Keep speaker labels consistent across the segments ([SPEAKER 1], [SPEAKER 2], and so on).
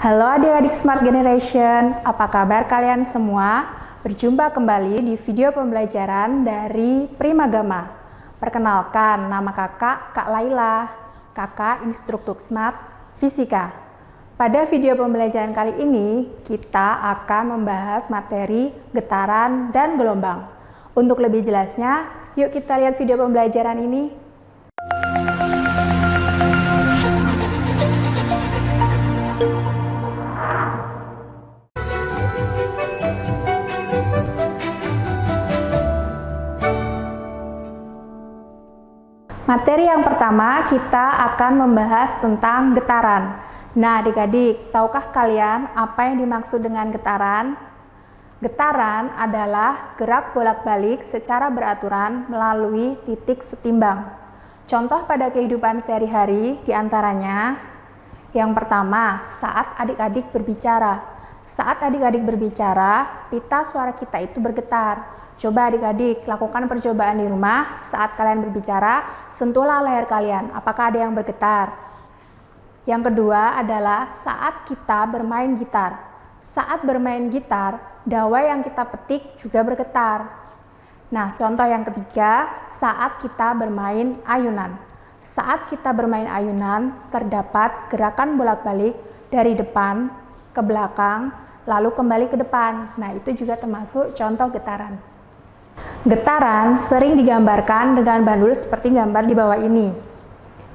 [SPEAKER 1] Halo adik-adik Smart Generation, apa kabar kalian semua? Berjumpa kembali di video pembelajaran dari Primagama. Perkenalkan, nama kakak Kak Laila, kakak instruktur Smart Fisika. Pada video pembelajaran kali ini, kita akan membahas materi getaran dan gelombang. Untuk lebih jelasnya, yuk kita lihat video pembelajaran ini. Materi yang pertama, kita akan membahas tentang getaran. Nah, adik-adik, tahukah kalian apa yang dimaksud dengan getaran? Getaran adalah gerak bolak-balik secara beraturan melalui titik setimbang. Contoh pada kehidupan sehari-hari diantaranya, yang pertama, saat adik-adik berbicara. Saat adik-adik berbicara, pita suara kita itu bergetar. Coba adik-adik lakukan percobaan di rumah. Saat kalian berbicara, sentuhlah leher kalian. Apakah ada yang bergetar? Yang kedua adalah saat kita bermain gitar. Saat bermain gitar, dawai yang kita petik juga bergetar. Nah, contoh yang ketiga, saat kita bermain ayunan. Saat kita bermain ayunan, terdapat gerakan bolak-balik dari depan ke belakang, lalu kembali ke depan. Nah, itu juga termasuk contoh getaran. Getaran sering digambarkan dengan bandul seperti gambar di bawah ini.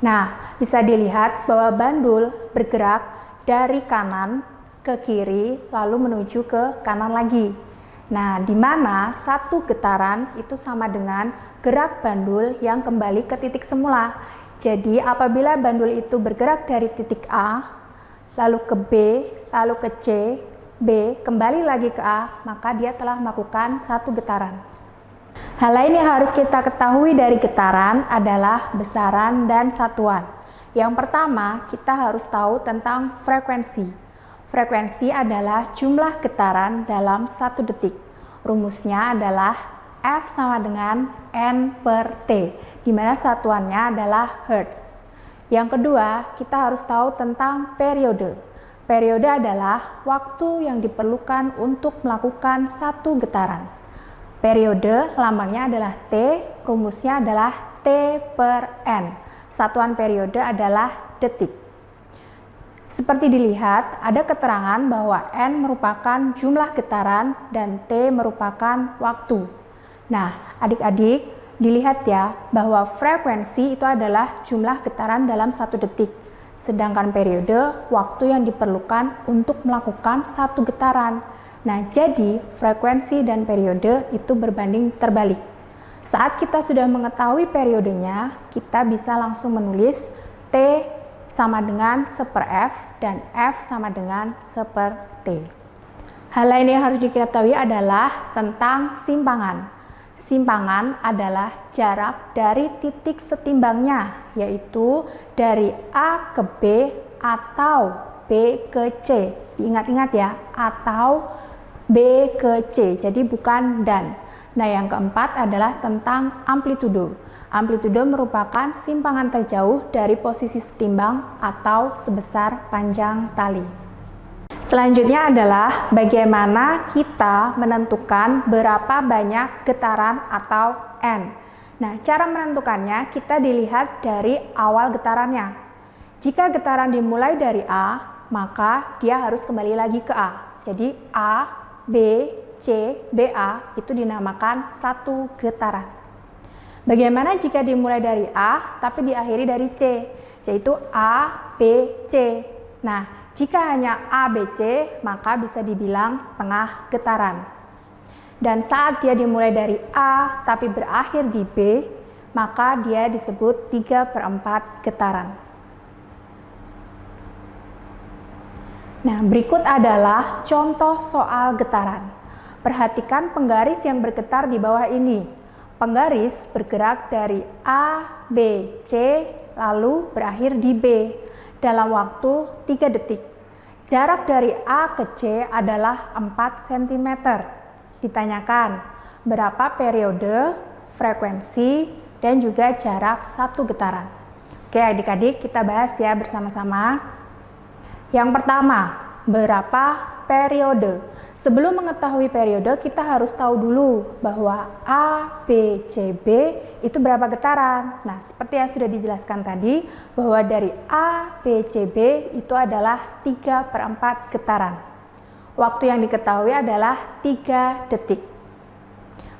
[SPEAKER 1] Nah, bisa dilihat bahwa bandul bergerak dari kanan ke kiri, lalu menuju ke kanan lagi. Nah, di mana satu getaran itu sama dengan gerak bandul yang kembali ke titik semula. Jadi, apabila bandul itu bergerak dari titik A, lalu ke B, lalu ke C, B, kembali lagi ke A, maka dia telah melakukan satu getaran. Hal lain yang harus kita ketahui dari getaran adalah besaran dan satuan. Yang pertama, kita harus tahu tentang frekuensi. Frekuensi adalah jumlah getaran dalam 1 detik. Rumusnya adalah F sama dengan N per T, di mana satuannya adalah Hertz. Yang kedua, kita harus tahu tentang periode. Periode adalah waktu yang diperlukan untuk melakukan satu getaran. Periode lambangnya adalah T, rumusnya adalah T per N. Satuan periode adalah detik. Seperti dilihat, ada keterangan bahwa N merupakan jumlah getaran dan T merupakan waktu. Nah, adik-adik, dilihat ya bahwa frekuensi itu adalah jumlah getaran dalam 1 detik. Sedangkan periode, waktu yang diperlukan untuk melakukan satu getaran. Nah, jadi frekuensi dan periode itu berbanding terbalik. Saat kita sudah mengetahui periodenya, kita bisa langsung menulis T sama dengan 1/F dan F sama dengan 1/T. Hal lain yang harus diketahui adalah tentang simpangan. Simpangan adalah jarak dari titik setimbangnya, yaitu dari A ke B atau B ke C. Diingat-ingat ya, atau B ke C, jadi bukan dan. Nah, yang keempat adalah tentang amplitudo. Amplitudo merupakan simpangan terjauh dari posisi setimbang atau sebesar panjang tali. Selanjutnya adalah bagaimana kita menentukan berapa banyak getaran atau N. Nah, cara menentukannya kita dilihat dari awal getarannya. Jika getaran dimulai dari A, maka dia harus kembali lagi ke A. Jadi A, B, C, BA itu dinamakan satu getaran. Bagaimana jika dimulai dari A tapi diakhiri dari C, yaitu A, B, C. Nah, jika hanya A, B, C, maka bisa dibilang setengah getaran. Dan saat dia dimulai dari A tapi berakhir di B, maka dia disebut 3/4 getaran. Nah, berikut adalah contoh soal getaran. Perhatikan penggaris yang bergetar di bawah ini. Penggaris bergerak dari A, B, C, lalu berakhir di B dalam waktu 3 detik. Jarak dari A ke C adalah 4 cm. Ditanyakan berapa periode, frekuensi, dan juga jarak satu getaran. Oke adik-adik, kita bahas ya bersama-sama. Yang pertama, berapa periode. Sebelum mengetahui periode, kita harus tahu dulu bahwa A, B, C, B itu berapa getaran. Nah, seperti yang sudah dijelaskan tadi, bahwa dari A, B, C, B itu adalah 3/4 getaran. Waktu yang diketahui adalah 3 detik.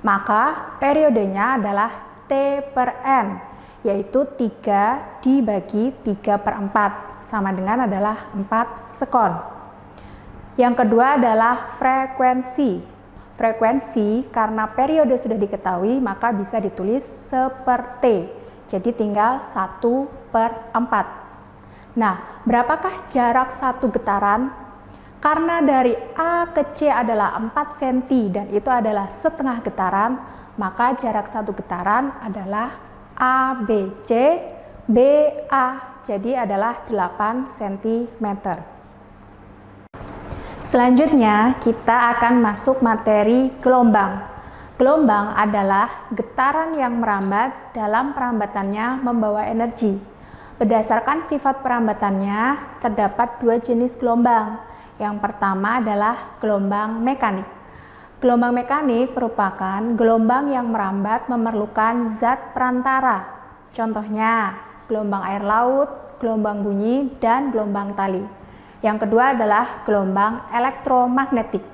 [SPEAKER 1] Maka periodenya adalah T/N, yaitu 3 dibagi 3/4, sama dengan adalah 4 sekon. Yang kedua adalah frekuensi. Frekuensi karena periode sudah diketahui maka bisa ditulis seperti T. Jadi tinggal 1/4. Nah, berapakah jarak satu getaran? Karena dari A ke C adalah 4 cm dan itu adalah setengah getaran, maka jarak satu getaran adalah ABC, BA, jadi adalah 8 cm. Selanjutnya, kita akan masuk materi gelombang. Gelombang adalah getaran yang merambat dalam perambatannya membawa energi. Berdasarkan sifat perambatannya, terdapat 2 jenis gelombang. Yang pertama adalah gelombang mekanik. Gelombang mekanik merupakan gelombang yang merambat memerlukan zat perantara. Contohnya, gelombang air laut, gelombang bunyi, dan gelombang tali. Yang kedua adalah gelombang elektromagnetik.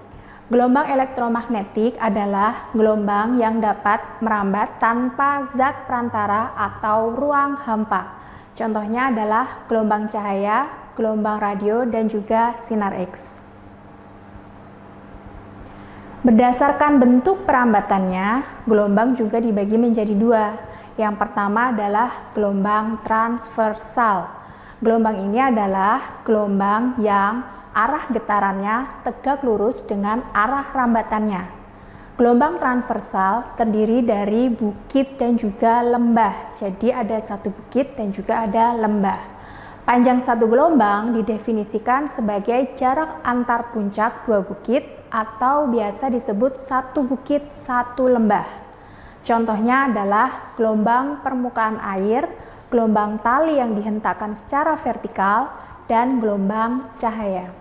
[SPEAKER 1] Gelombang elektromagnetik adalah gelombang yang dapat merambat tanpa zat perantara atau ruang hampa. Contohnya adalah gelombang cahaya, gelombang radio, dan juga sinar X. Berdasarkan bentuk perambatannya, gelombang juga dibagi menjadi 2. Yang pertama adalah gelombang transversal. Gelombang ini adalah gelombang yang arah getarannya tegak lurus dengan arah rambatannya. Gelombang transversal terdiri dari bukit dan juga lembah. Jadi ada satu bukit dan juga ada lembah. Panjang satu gelombang didefinisikan sebagai jarak antar puncak 2 bukit atau biasa disebut satu bukit satu lembah. Contohnya adalah gelombang permukaan air, gelombang tali yang dihentakkan secara vertikal, dan gelombang cahaya.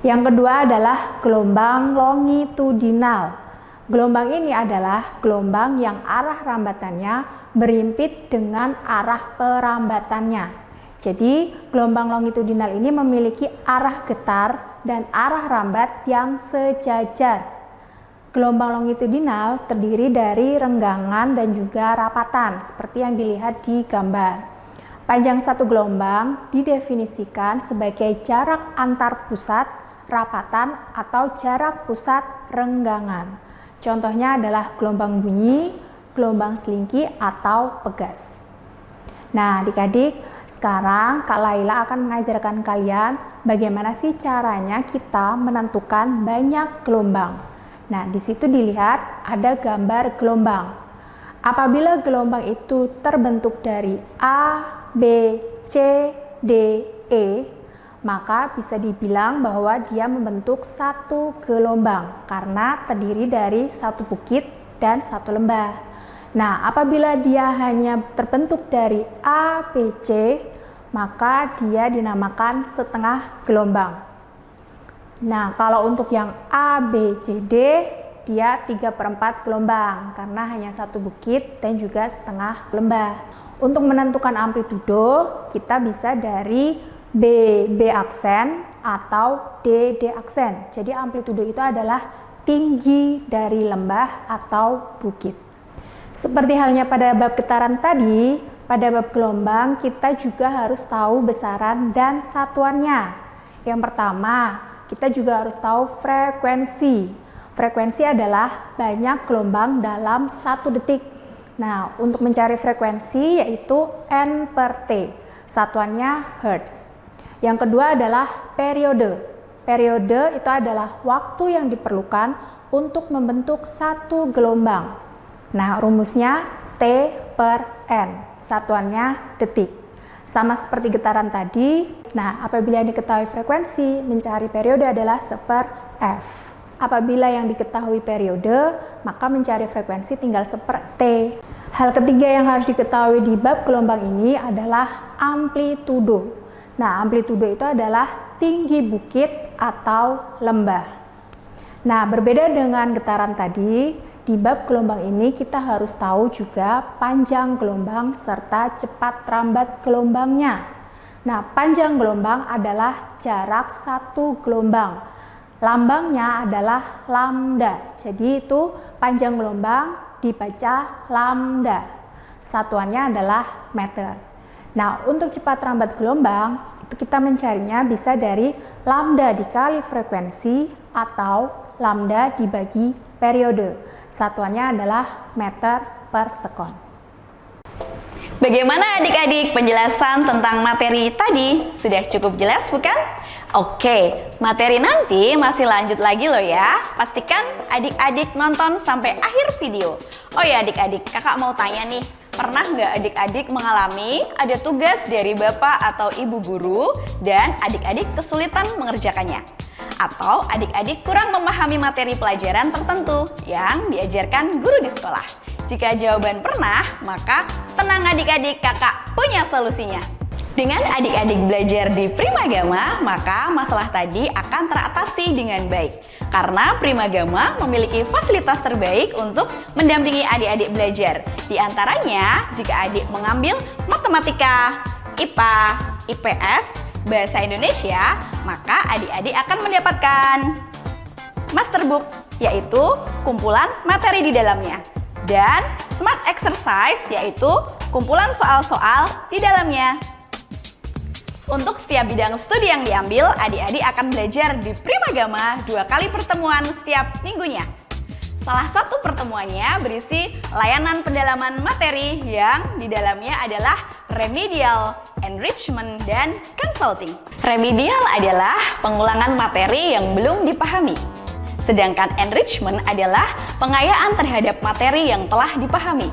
[SPEAKER 1] Yang kedua adalah gelombang longitudinal. Gelombang ini adalah gelombang yang arah rambatannya berimpit dengan arah perambatannya. Jadi, gelombang longitudinal ini memiliki arah getar dan arah rambat yang sejajar. Gelombang longitudinal terdiri dari renggangan dan juga rapatan, seperti yang dilihat di gambar. Panjang satu gelombang didefinisikan sebagai jarak antar pusat rapatan atau jarak pusat renggangan. Contohnya adalah gelombang bunyi, gelombang selingki, atau pegas. Nah, adik-adik, sekarang Kak Laila akan mengajarkan kalian bagaimana sih caranya kita menentukan banyak gelombang. Nah, di situ dilihat ada gambar gelombang. Apabila gelombang itu terbentuk dari A, B, C, D, E, maka bisa dibilang bahwa dia membentuk satu gelombang karena terdiri dari satu bukit dan satu lembah. Nah, apabila dia hanya terbentuk dari A, B, C, maka dia dinamakan setengah gelombang. Nah, kalau untuk yang A, B, C, D, dia 3/4 gelombang karena hanya satu bukit dan juga setengah lembah. Untuk menentukan amplitudo, kita bisa dari B aksen atau D aksen. Jadi amplitudo itu adalah tinggi dari lembah atau bukit. Seperti halnya pada bab getaran tadi, pada bab gelombang kita juga harus tahu besaran dan satuannya. Yang pertama, kita juga harus tahu frekuensi. Frekuensi adalah banyak gelombang dalam 1 detik. Nah, untuk mencari frekuensi yaitu N/T. Satuannya Hertz. Yang kedua adalah periode. Periode itu adalah waktu yang diperlukan untuk membentuk satu gelombang. Nah, rumusnya T/N. Satuannya detik. Sama seperti getaran tadi, nah apabila diketahui frekuensi, mencari periode adalah F. Apabila yang diketahui periode, maka mencari frekuensi tinggal T. Hal ketiga yang harus diketahui di bab gelombang ini adalah amplitudo. Nah, amplitudo itu adalah tinggi bukit atau lembah. Nah, berbeda dengan getaran tadi, di bab gelombang ini kita harus tahu juga panjang gelombang serta cepat rambat gelombangnya. Nah, panjang gelombang adalah jarak satu gelombang. Lambangnya adalah lambda. Jadi itu panjang gelombang dibaca lambda. Satuannya adalah meter. Nah, untuk cepat rambat gelombang itu kita mencarinya bisa dari lambda dikali frekuensi atau lambda dibagi periode. Satuannya adalah meter per sekon.
[SPEAKER 2] Bagaimana adik-adik penjelasan tentang materi tadi? Sudah cukup jelas bukan? Oke, materi nanti masih lanjut lagi loh ya. Pastikan adik-adik nonton sampai akhir video. Oh ya adik-adik, kakak mau tanya nih. Pernah nggak adik-adik mengalami ada tugas dari bapak atau ibu guru dan adik-adik kesulitan mengerjakannya? Atau adik-adik kurang memahami materi pelajaran tertentu yang diajarkan guru di sekolah? Jika jawaban pernah, maka tenang adik-adik, kakak punya solusinya. Dengan adik-adik belajar di Primagama, maka masalah tadi akan teratasi dengan baik. Karena Primagama memiliki fasilitas terbaik untuk mendampingi adik-adik belajar. Di antaranya, jika adik mengambil matematika, IPA, IPS, bahasa Indonesia, maka adik-adik akan mendapatkan Masterbook, yaitu kumpulan materi di dalamnya. Dan Smart Exercise, yaitu kumpulan soal-soal di dalamnya. Untuk setiap bidang studi yang diambil, adik-adik akan belajar di Primagama 2 kali pertemuan setiap minggunya. Salah satu pertemuannya berisi layanan pendalaman materi yang di dalamnya adalah remedial, enrichment, dan consulting. Remedial adalah pengulangan materi yang belum dipahami. Sedangkan enrichment adalah pengayaan terhadap materi yang telah dipahami.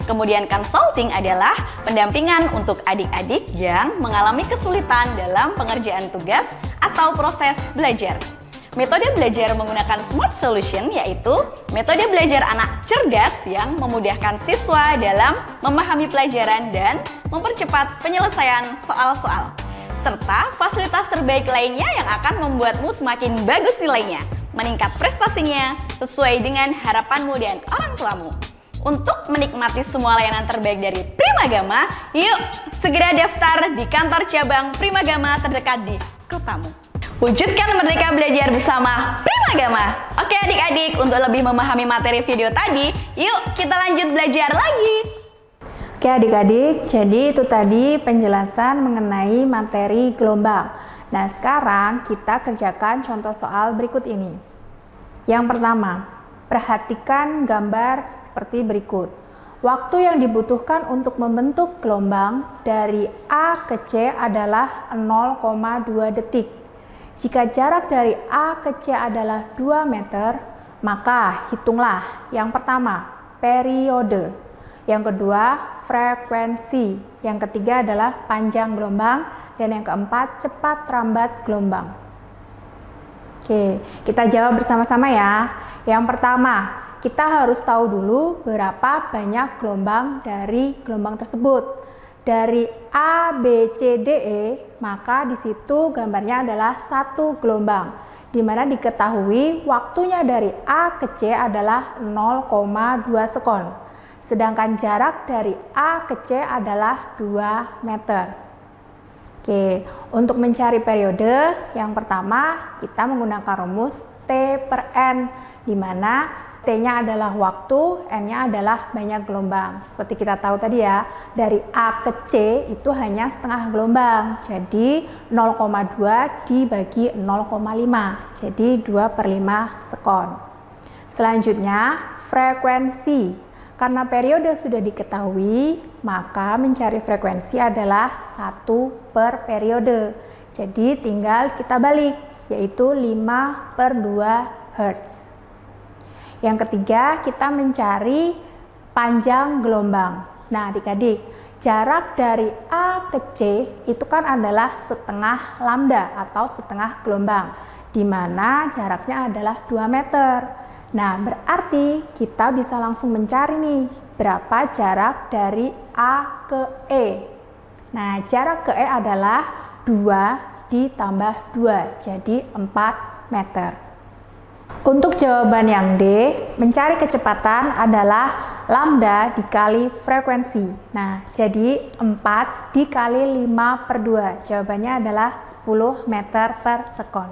[SPEAKER 2] Kemudian consulting adalah pendampingan untuk adik-adik yang mengalami kesulitan dalam pengerjaan tugas atau proses belajar. Metode belajar menggunakan Smart Solution yaitu metode belajar anak cerdas yang memudahkan siswa dalam memahami pelajaran dan mempercepat penyelesaian soal-soal. Serta fasilitas terbaik lainnya yang akan membuatmu semakin bagus nilainya, meningkat prestasinya sesuai dengan harapanmu dan orang tuamu. Untuk menikmati semua layanan terbaik dari Primagama, yuk segera daftar di kantor cabang Primagama terdekat di kotamu. Wujudkan merdeka belajar bersama Primagama. Oke adik-adik, untuk lebih memahami materi video tadi, yuk kita lanjut belajar lagi.
[SPEAKER 1] Oke adik-adik, jadi itu tadi penjelasan mengenai materi gelombang. Nah sekarang kita kerjakan contoh soal berikut ini. Yang pertama, perhatikan gambar seperti berikut. Waktu yang dibutuhkan untuk membentuk gelombang dari A ke C adalah 0,2 detik. Jika jarak dari A ke C adalah 2 meter, maka hitunglah yang pertama, periode. Yang kedua, frekuensi. Yang ketiga adalah panjang gelombang. Dan yang keempat, cepat rambat gelombang. Oke, kita jawab bersama-sama ya. Yang pertama, kita harus tahu dulu berapa banyak gelombang dari gelombang tersebut. Dari A, B, C, D, E, maka di situ gambarnya adalah satu gelombang, di mana diketahui waktunya dari A ke C adalah 0,2 sekon. Sedangkan jarak dari A ke C adalah 2 meter. Oke, untuk mencari periode, yang pertama kita menggunakan rumus T per N, di mana T-nya adalah waktu, N-nya adalah banyak gelombang. Seperti kita tahu tadi ya, dari A ke C itu hanya setengah gelombang, jadi 0,2 dibagi 0,5, jadi 2/5 sekon. Selanjutnya, frekuensi. Karena periode sudah diketahui, maka mencari frekuensi adalah 1 per periode. Jadi tinggal kita balik, yaitu 5/2 Hz. Yang ketiga, kita mencari panjang gelombang. Nah adik-adik, jarak dari A ke C itu kan adalah setengah lambda atau setengah gelombang, di mana jaraknya adalah 2 meter. Nah, berarti kita bisa langsung mencari nih, berapa jarak dari A ke E. Nah, jarak ke E adalah 2 ditambah 2, jadi 4 meter. Untuk jawaban yang D, mencari kecepatan adalah lambda dikali frekuensi. Nah, jadi 4 dikali 5/2. Jawabannya adalah 10 meter per sekon.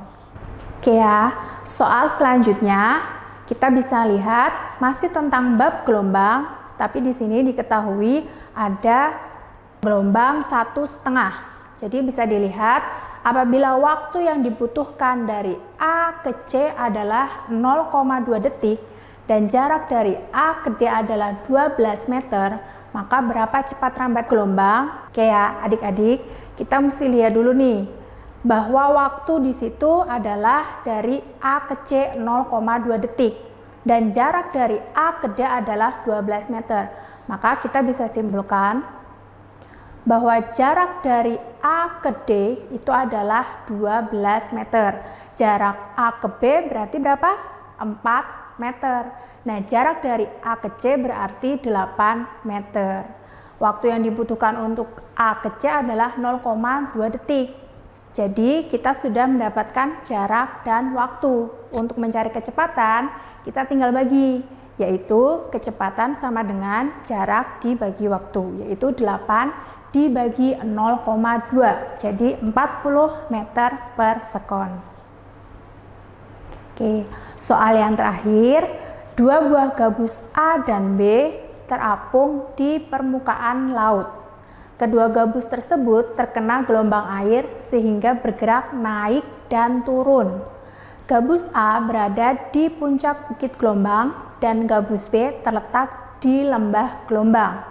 [SPEAKER 1] Oke ya, soal selanjutnya kita bisa lihat masih tentang bab gelombang, tapi di sini diketahui ada gelombang 1,5. Jadi bisa dilihat apabila waktu yang dibutuhkan dari A ke C adalah 0,2 detik dan jarak dari A ke D adalah 12 meter, maka berapa cepat rambat gelombang? Oke ya, adik-adik, kita mesti lihat dulu nih bahwa waktu di situ adalah dari A ke C 0,2 detik dan jarak dari A ke D adalah 12 meter. Maka kita bisa simpulkan bahwa jarak dari A ke D itu adalah 12 meter. Jarak A ke B berarti berapa? 4 meter. Nah, jarak dari A ke C berarti 8 meter. Waktu yang dibutuhkan untuk A ke C adalah 0,2 detik. Jadi, kita sudah mendapatkan jarak dan waktu. Untuk mencari kecepatan, kita tinggal bagi, yaitu kecepatan sama dengan jarak dibagi waktu, yaitu 8 dibagi 0,2, jadi 40 meter per sekon. Oke, soal yang terakhir, 2 buah gabus A dan B terapung di permukaan laut. Kedua gabus tersebut terkena gelombang air sehingga bergerak naik dan turun. Gabus A berada di puncak bukit gelombang dan gabus B terletak di lembah gelombang.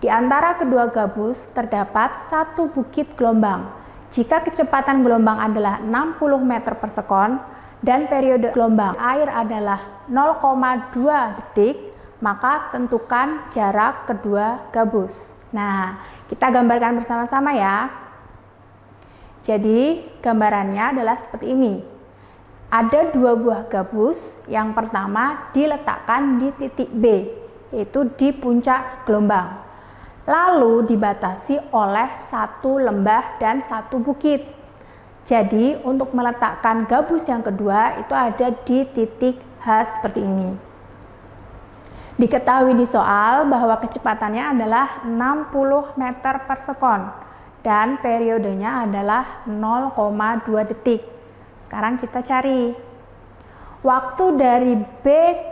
[SPEAKER 1] Di antara kedua gabus terdapat satu bukit gelombang. Jika kecepatan gelombang adalah 60 meter per sekon dan periode gelombang air adalah 0,2 detik, maka tentukan jarak kedua gabus. Nah, kita gambarkan bersama-sama ya. Jadi, gambarannya adalah seperti ini. Ada 2 buah gabus, yang pertama diletakkan di titik B, yaitu di puncak gelombang. Lalu dibatasi oleh satu lembah dan satu bukit. Jadi untuk meletakkan gabus yang kedua itu ada di titik H seperti ini. Diketahui di soal bahwa kecepatannya adalah 60 meter per sekon dan periodenya adalah 0,2 detik. Sekarang kita cari waktu dari B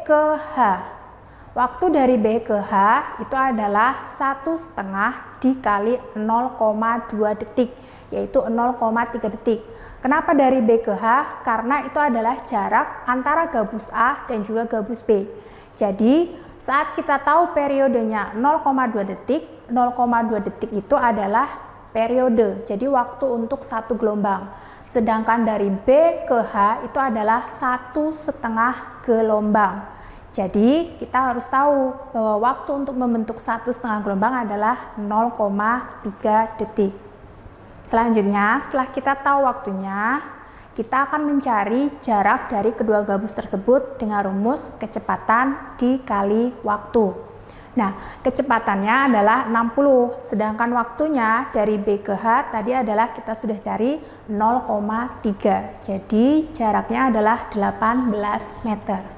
[SPEAKER 1] ke H. Waktu dari B ke H itu adalah 1,5 dikali 0,2 detik, yaitu 0,3 detik. Kenapa dari B ke H? Karena itu adalah jarak antara gabus A dan juga gabus B. Jadi, saat kita tahu periodenya 0,2 detik, 0,2 detik itu adalah periode, jadi waktu untuk satu gelombang. Sedangkan dari B ke H itu adalah 1,5 gelombang. Jadi kita harus tahu bahwa waktu untuk membentuk 1,5 gelombang adalah 0,3 detik. Selanjutnya, setelah kita tahu waktunya, kita akan mencari jarak dari kedua gabus tersebut dengan rumus kecepatan dikali waktu. Nah, kecepatannya adalah 60, sedangkan waktunya dari B ke H tadi adalah kita sudah cari 0,3. Jadi jaraknya adalah 18 meter.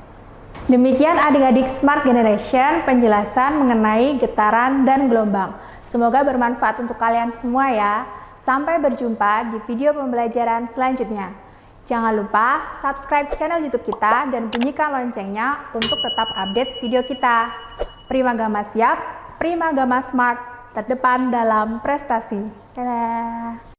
[SPEAKER 1] Demikian adik-adik Smart Generation penjelasan mengenai getaran dan gelombang. Semoga bermanfaat untuk kalian semua ya. Sampai berjumpa di video pembelajaran selanjutnya. Jangan lupa subscribe channel YouTube kita dan bunyikan loncengnya untuk tetap update video kita. Primagama siap, Primagama Smart, terdepan dalam prestasi. Dadah!